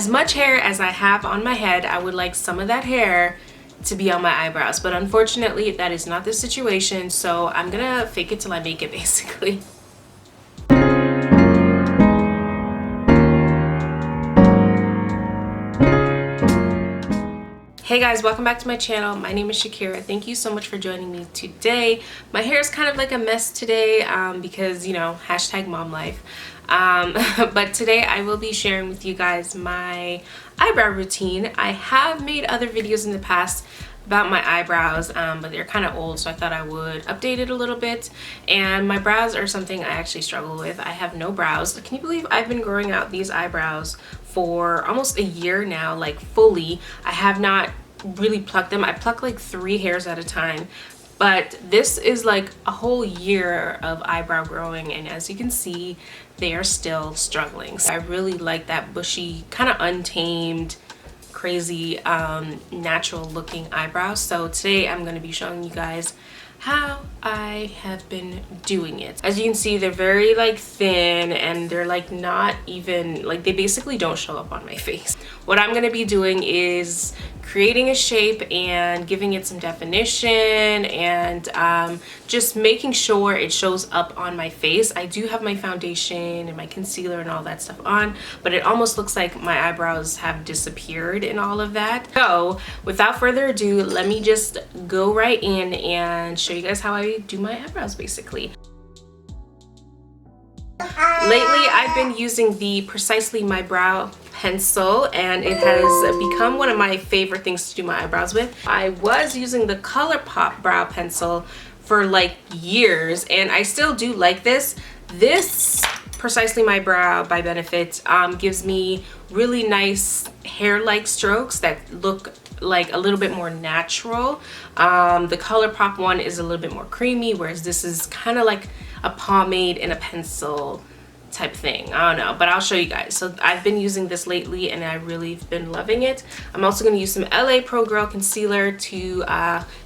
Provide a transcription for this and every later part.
As much hair as I have on my head, I would like some of that hair to be on my eyebrows, but unfortunately that is not the situation, so I'm gonna fake it till I make it, basically. Hey guys, welcome back to my channel. My name is Shakira. Thank you so much for joining me today. My hair is kind of like a mess today because, you know, hashtag mom life. But today I will be sharing with you guys my eyebrow routine. I have made other videos in the past about my eyebrows, but they're kind of old, so I thought I would update it a little bit. And my brows are something I actually struggle with. I have no brows. Can you believe I've been growing out these eyebrows for almost a year now, like fully? I have not really plucked them. I pluck like 3 hairs at a time, but this is like a whole year of eyebrow growing, and as you can see, they are still struggling. So I really like that bushy, kind of untamed, crazy, natural looking eyebrows. So today I'm going to be showing you guys how I have been doing it. As you can see, they're very like thin, and they're like not even like, they basically don't show up on my face. What I'm going to be doing is creating a shape and giving it some definition, and just making sure it shows up on my face. I do have my foundation and my concealer and all that stuff on, but it almost looks like my eyebrows have disappeared in all of that. So without further ado, let me just go right in and show you guys how I do my eyebrows basically. Lately I've been using the Precisely My Brow pencil, and it has become one of my favorite things to do my eyebrows with. I was using the ColourPop brow pencil for like years, and I still do like this. This Precisely My Brow by Benefit gives me really nice hair-like strokes that look like a little bit more natural. The ColourPop one is a little bit more creamy, whereas this is kind of like a pomade and a pencil type thing. I don't know, but I'll show you guys. So I've been using this lately and I really have been loving it. I'm also going to use some LA Pro Girl concealer to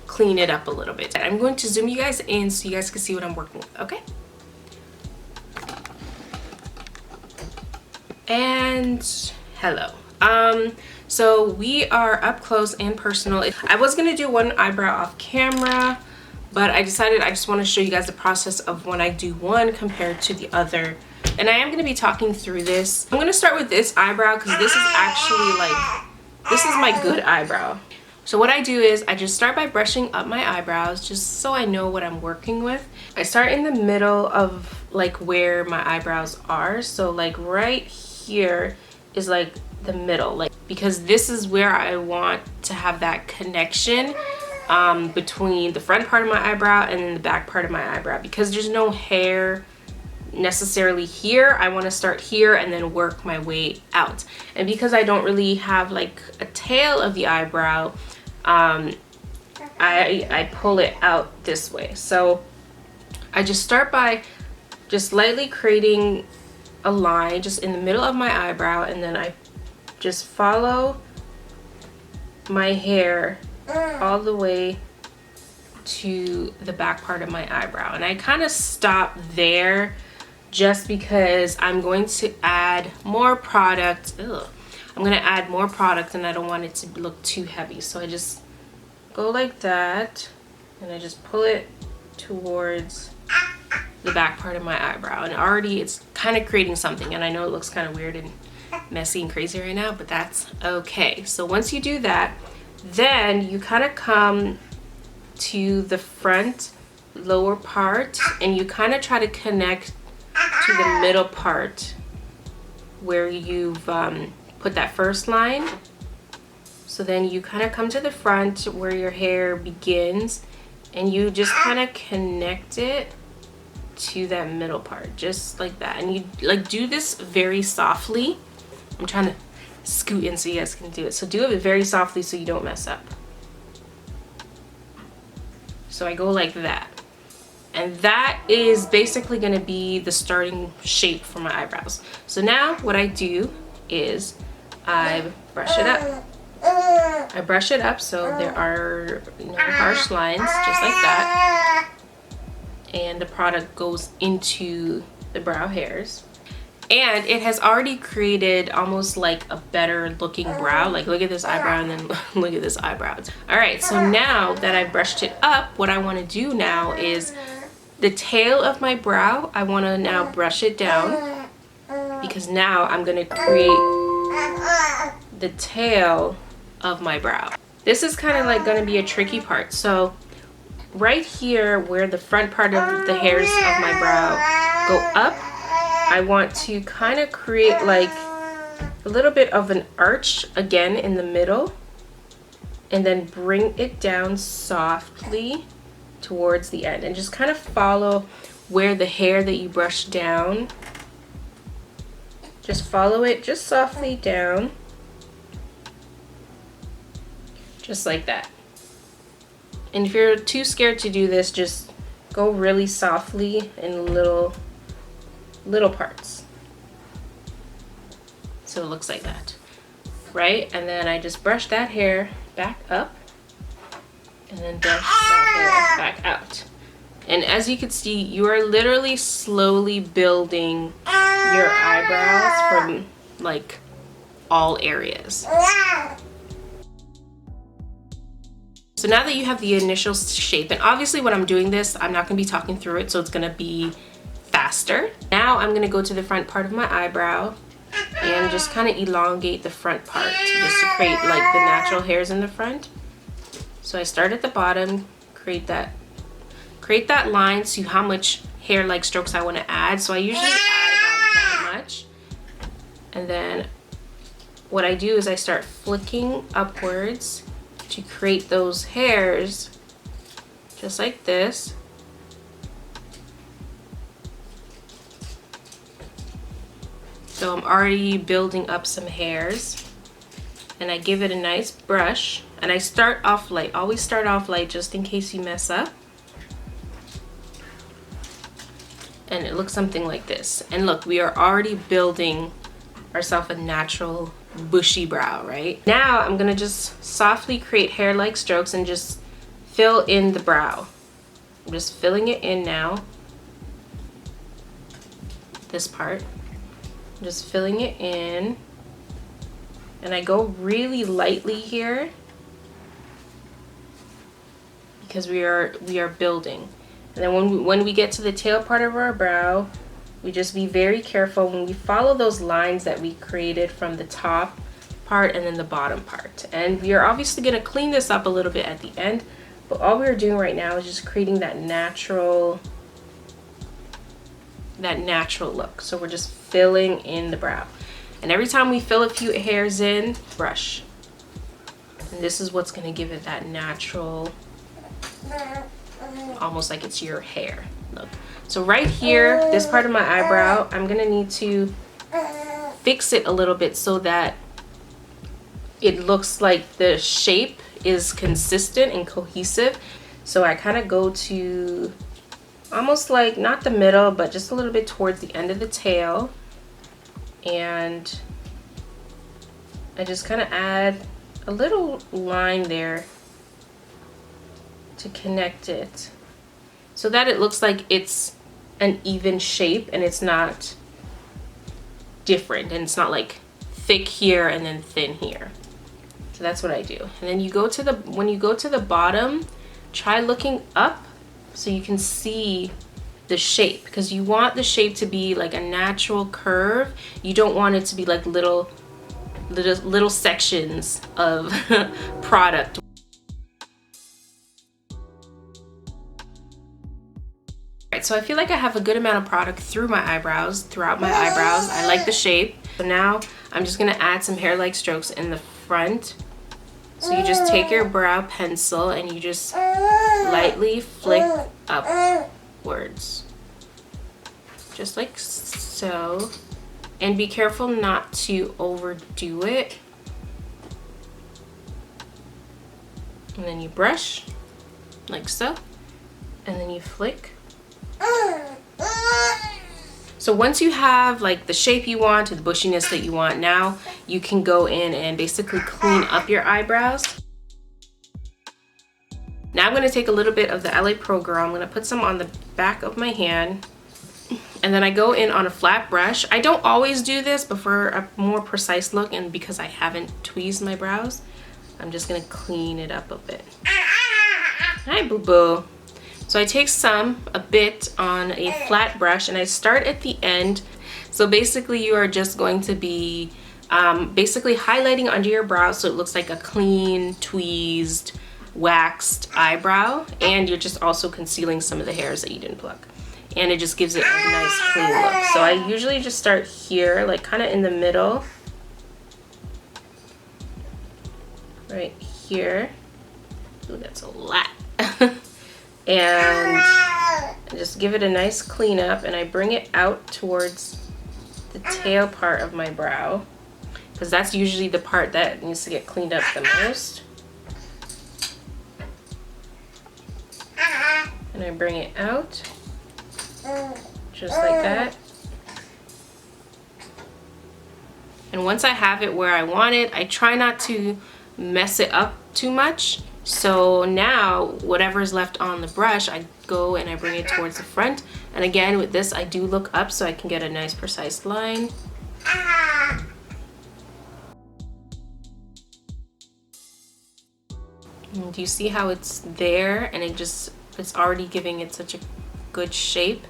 clean it up a little bit. I'm going to zoom you guys in so you guys can see what I'm working with, okay? And hello. So we are up close and personal. I was going to do one eyebrow off camera, but I decided I just want to show you guys the process of when I do one compared to the other. And I am going to be talking through this. I'm going to start with this eyebrow because this is actually like, this is my good eyebrow. So what I do is I just start by brushing up my eyebrows just so I know what I'm working with. I start in the middle of like where my eyebrows are. So like right here is like the middle, like, because this is where I want to have that connection between the front part of my eyebrow and then the back part of my eyebrow. Because there's no hair necessarily here, I want to start here and then work my way out. And because I don't really have like a tail of the eyebrow, I pull it out this way. So I just start by just lightly creating a line just in the middle of my eyebrow, and then I just follow my hair all the way to the back part of my eyebrow. And I kind of stop there just because I'm going to add more product. I'm going to add more product and I don't want it to look too heavy. So I just go like that and I just pull it towards the back part of my eyebrow. And already it's kind of creating something, and I know it looks kind of weird and messy and crazy right now, but that's okay. So once you do that, then you kind of come to the front lower part and you kind of try to connect to the middle part where you've put that first line. So then you kind of come to the front where your hair begins and you just kind of connect it to that middle part, just like that. And you like do this very softly. I'm trying to scoot in so you guys can do it. So do it very softly so you don't mess up. So I go like that. And that is basically going to be the starting shape for my eyebrows. So now what I do is I brush it up. I brush it up so there are no harsh lines, just like that. And the product goes into the brow hairs. And it has already created almost like a better looking brow. Like look at this eyebrow and then look at this eyebrow. All right, so now that I brushed it up, what I want to do now is the tail of my brow, I want to now brush it down, because now I'm going to create the tail of my brow. This is kind of like going to be a tricky part. So right here where the front part of the hairs of my brow go up, I want to kind of create like a little bit of an arch again in the middle, and then bring it down softly towards the end, and just kind of follow where the hair that you brush down, just follow it just softly down, just like that. And if you're too scared to do this, just go really softly in little parts. So it looks like that, right? And then I just brush that hair back up and then brush that hair back out. And as you can see, you are literally slowly building your eyebrows from like all areas. So now that you have the initial shape, and obviously when I'm doing this, I'm not gonna be talking through it, so it's gonna be faster. Now I'm gonna go to the front part of my eyebrow and just kind of elongate the front part just to create like the natural hairs in the front. So I start at the bottom, create that line, see how much hair-like strokes I want to add. So I usually add about that much, and then what I do is I start flicking upwards to create those hairs just like this. So I'm already building up some hairs, and I give it a nice brush, and I start off light. Always start off light just in case you mess up. And it looks something like this. And look, we are already building ourselves a natural bushy brow, right? Now I'm gonna just softly create hair-like strokes and just fill in the brow. I'm just filling it in now. This part. I'm just filling it in. And I go really lightly here because we are building. And then when we get to the tail part of our brow, we just be very careful when we follow those lines that we created from the top part and then the bottom part. And we are obviously going to clean this up a little bit at the end, but all we're doing right now is just creating that natural look. So we're just filling in the brow. And every time we fill a few hairs in, brush. And this is what's going to give it that natural, almost like it's your hair look. So right here, this part of my eyebrow, I'm gonna need to fix it a little bit so that it looks like the shape is consistent and cohesive. So I kind of go to almost like not the middle, but just a little bit towards the end of the tail, and I just kind of add a little line there to connect it so that it looks like it's an even shape and it's not different, and it's not like thick here and then thin here. So that's what I do. And then you go to the, when you go to the bottom, try looking up so you can see the shape, because you want the shape to be like a natural curve. You don't want it to be like little sections of product. Right, so I feel like I have a good amount of product throughout my eyebrows. I like the shape. So now I'm just gonna add some hair-like strokes in the front. So you just take your brow pencil and you just lightly flick upwards. Just like so. And be careful not to overdo it. And then you brush, like so. And then you flick. So once you have like the shape you want or the bushiness that you want, now you can go in and basically clean up your eyebrows. Now I'm going to take a little bit of the LA Pro Girl. I'm going to put some on the back of my hand, And then I go in on a flat brush. I don't always do this, but for a more precise look and because I haven't tweezed my brows, I'm just gonna clean it up a bit. Hi, boo-boo. So I take a bit on a flat brush and I start at the end. So basically you are just going to be basically highlighting under your brow so it looks like a clean, tweezed, waxed eyebrow. And you're just also concealing some of the hairs that you didn't pluck. And it just gives it a nice clean look. So I usually just start here, like kind of in the middle. Right here. Ooh, that's a lot. And just give it a nice clean up, and I bring it out towards the tail part of my brow, because that's usually the part that needs to get cleaned up the most. And I bring it out. Just like that. And once I have it where I want it, I try not to mess it up too much. So now whatever's left on the brush, I go and I bring it towards the front. And again, with this, I do look up so I can get a nice precise line. And do you see how it's there, and it's already giving it such a good shape?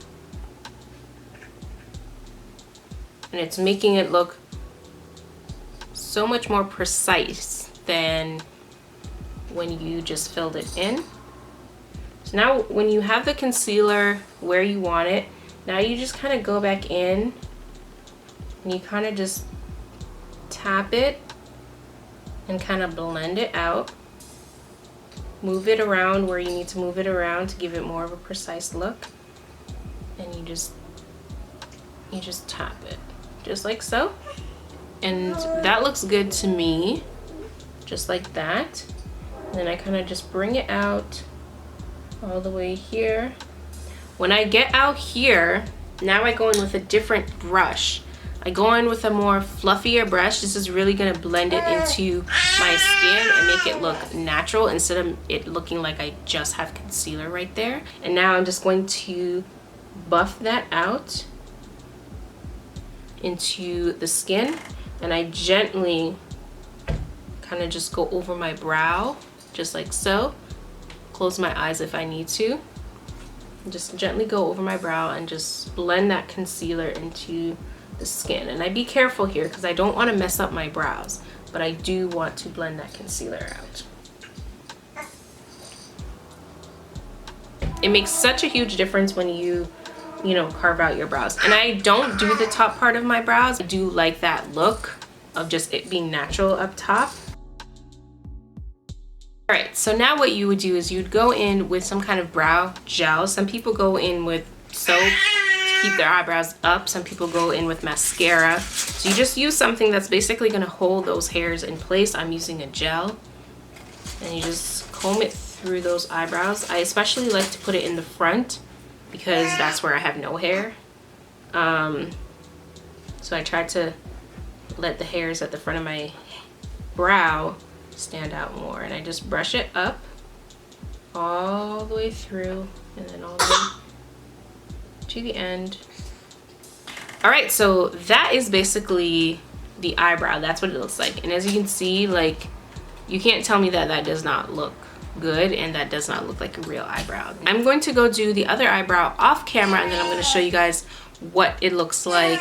And it's making it look so much more precise than when you just filled it in. So now when you have the concealer where you want it, now you just kind of go back in and you kind of just tap it and kind of blend it out. Move it around where you need to move it around to give it more of a precise look. And you just tap it just like so. And that looks good to me, just like that. And then I kind of just bring it out all the way here. When I get out here, now I go in with a different brush. I go in with a more fluffier brush. This is really gonna blend it into my skin and make it look natural instead of it looking like I just have concealer right there. And now I'm just going to buff that out into the skin, and I gently kind of just go over my brow, just like so. Close my eyes if I need to. Just gently go over my brow and just blend that concealer into the skin. And I be careful here because I don't want to mess up my brows, but I do want to blend that concealer out. It makes such a huge difference when you carve out your brows. And I don't do the top part of my brows. I do like that look of just it being natural up top. All right, so now what you would do is you'd go in with some kind of brow gel. Some people go in with soap to keep their eyebrows up. Some people go in with mascara. So you just use something that's basically gonna hold those hairs in place. I'm using a gel. And you just comb it through those eyebrows. I especially like to put it in the front because that's where I have no hair. So I try to let the hairs at the front of my brow stand out more, and I just brush it up all the way through and then all the way to the end. All right, so that is basically the eyebrow. That's what it looks like. And as you can see, like, you can't tell me that that does not look good and that does not look like a real eyebrow. I'm going to go do the other eyebrow off camera, and then I'm going to show you guys what it looks like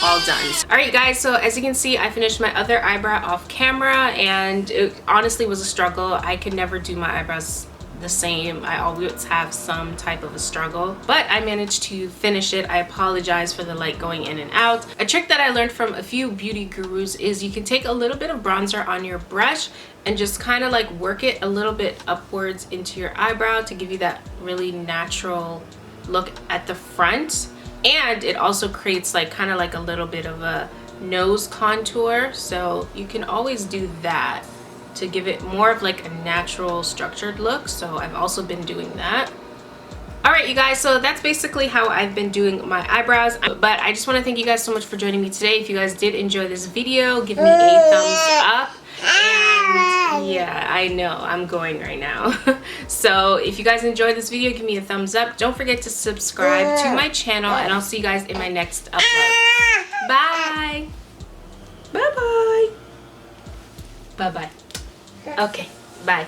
all done. All right guys, so as you can see, I finished my other eyebrow off camera, and it honestly was a struggle. I could never do my eyebrows the same. I always have some type of a struggle, but I managed to finish it. I apologize for the light going in and out. A trick that I learned from a few beauty gurus is you can take a little bit of bronzer on your brush and just kind of like work it a little bit upwards into your eyebrow to give you that really natural look at the front. And it also creates like kind of like a little bit of a nose contour, so you can always do that to give it more of like a natural structured look. So I've also been doing that. All right, you guys, so that's basically how I've been doing my eyebrows. But I just want to thank you guys so much for joining me today. If you guys did enjoy this video, give me a thumbs up. And yeah, I know, I'm going right now. So if you guys enjoyed this video, give me a thumbs up. Don't forget to subscribe to my channel, and I'll see you guys in my next upload. Bye. Bye-bye. Bye-bye. Okay, bye.